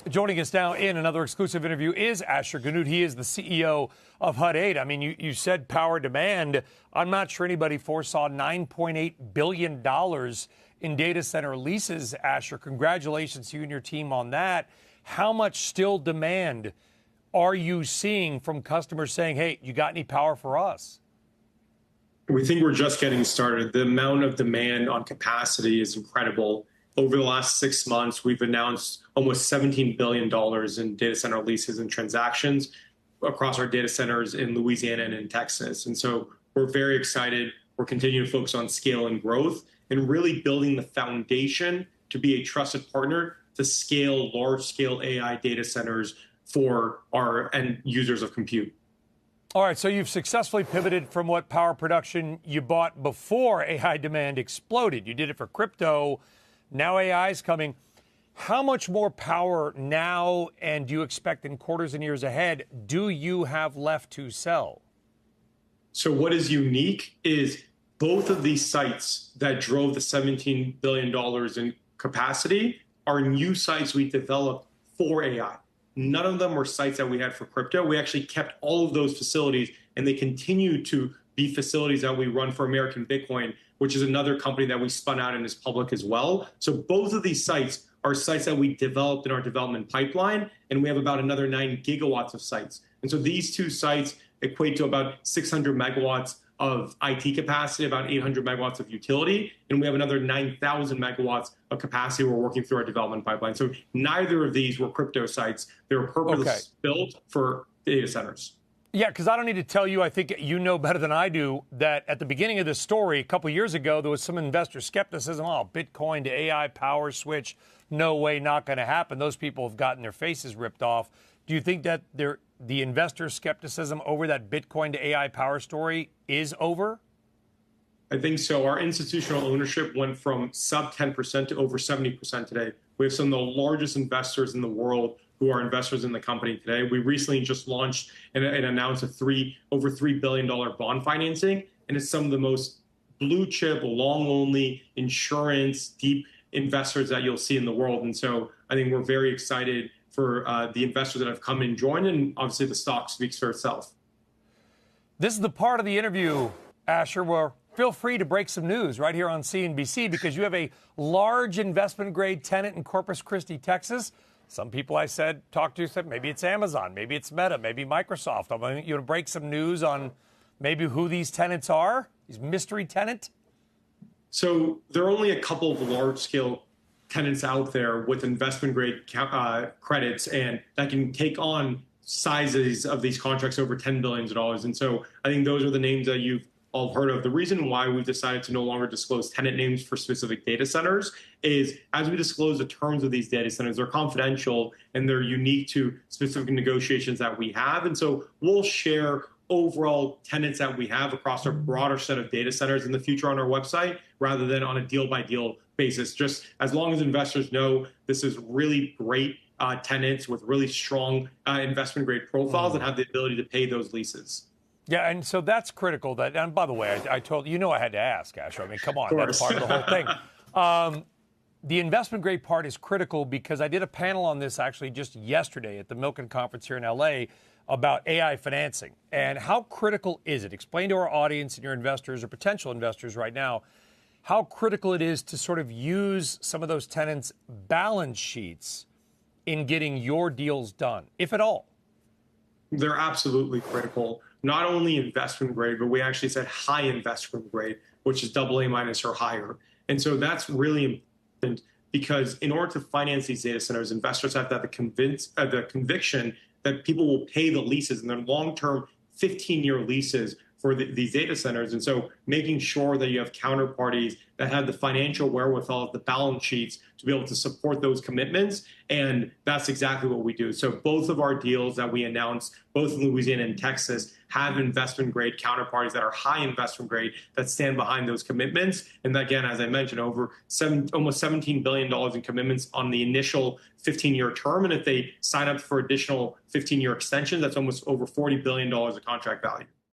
Joining us now in another exclusive interview is Asher Ganoot. He is the CEO of Hut 8. I mean, you said power demand. I'm not sure anybody foresaw $9.8 billion in data center leases, Asher. Congratulations to you and your team on that. How much still demand are you seeing from customers saying, hey, you got any power for us? We think we're just getting started. The amount of demand on capacity is incredible. Over the last 6 months, we've announced almost $17 billion in data center leases and transactions across our data centers in Louisiana and in Texas. And so we're very excited. We're continuing to focus on scale and growth and really building the foundation to be a trusted partner to scale large-scale AI data centers for our end users of compute. All right, so you've successfully pivoted from what power production you bought before AI demand exploded. You did it for crypto. Now AI is coming. How much more power now, and do you expect in quarters and years ahead, do you have left to sell? So what is unique is both of these sites that drove the $17 billion in capacity are new sites we developed for AI. None of them were sites that we had for crypto. We actually kept all of those facilities, and they continue to be facilities that we run for American Bitcoin, which is another company that we spun out and is public as well. So both of these sites are sites that we developed in our development pipeline, and we have about another 9 gigawatts of sites. And so these two sites equate to about 600 megawatts of IT capacity, about 800 megawatts of utility, and we have another 9,000 megawatts of capacity we're working through our development pipeline. So neither of these were crypto sites. They were purposely built for data centers. Yeah, because I don't need to tell you, I think you know better than I do, that at the beginning of this story, a couple years ago, there was some investor skepticism. Oh, Bitcoin to AI power switch, no way, not going to happen. Those people have gotten their faces ripped off. Do you think that the investor skepticism over that Bitcoin to AI power story is over? I think so. Our institutional ownership went from sub 10% to over 70% today. We have some of the largest investors in the world who are investors in the company today. We recently just launched and announced over $3 billion bond financing, and it's some of the most blue chip, long only insurance, deep investors that you'll see in the world. And so I think we're very excited for the investors that have come and joined, and obviously the stock speaks for itself. This is the part of the interview, Asher, where feel free to break some news right here on CNBC, because you have a large investment-grade tenant in Corpus Christi, Texas. Some people I talked to said maybe it's Amazon, maybe it's Meta, maybe Microsoft. I mean, you want to break some news on maybe who these tenants are, these mystery tenant? So there are only a couple of large-scale tenants out there with investment-grade credits, and that can take on sizes of these contracts over $10 billion. And so I think those are the names that you've all heard of. The reason why we've decided to no longer disclose tenant names for specific data centers is, as we disclose the terms of these data centers, they're confidential and they're unique to specific negotiations that we have. And so we'll share overall tenants that we have across our broader set of data centers in the future on our website, rather than on a deal-by-deal basis. Just as long as investors know this is really great tenants with really strong investment-grade profiles and have the ability to pay those leases. Yeah, and so that's critical. And by the way, I told you, I had to ask, Asher. I mean, come on, that's part of the whole thing. The investment grade part is critical because I did a panel on this actually just yesterday at the Milken Conference here in LA about AI financing. And how critical is it? Explain to our audience and your investors or potential investors right now how critical it is to sort of use some of those tenants' balance sheets in getting your deals done, if at all. They're absolutely critical. Not only investment grade, but we actually said high investment grade, which is AA minus or higher. And so that's really important because in order to finance these data centers, investors have to have the conviction that people will pay the leases and their long-term 15-year leases for these data centers. And so making sure that you have counterparties that have the financial wherewithal, the balance sheets to be able to support those commitments. And that's exactly what we do. So both of our deals that we announced, both in Louisiana and Texas, have investment grade counterparties that are high investment grade that stand behind those commitments. And again, as I mentioned, almost $17 billion in commitments on the initial 15-year term. And if they sign up for additional 15-year extensions, that's almost over $40 billion of contract value.